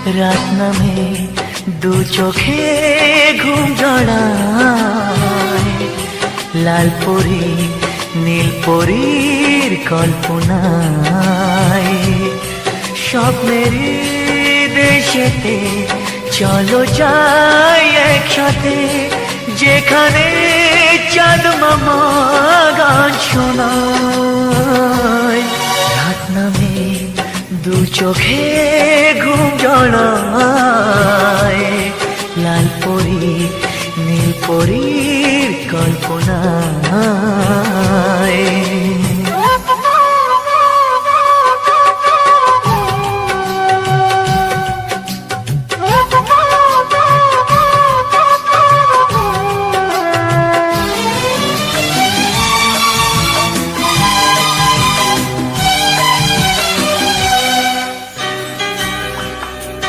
রাত নামে দু চোখে ঘুম জড়ায়, লাল পরি নীল পরীর কল্পনায়। স্বপ্নেরই দেশেতে চলো যাই একসাথে, যেখানে চাঁদ মামা গান শোনায়। রাত নামে দু চোখে ঘুম জড়ায়।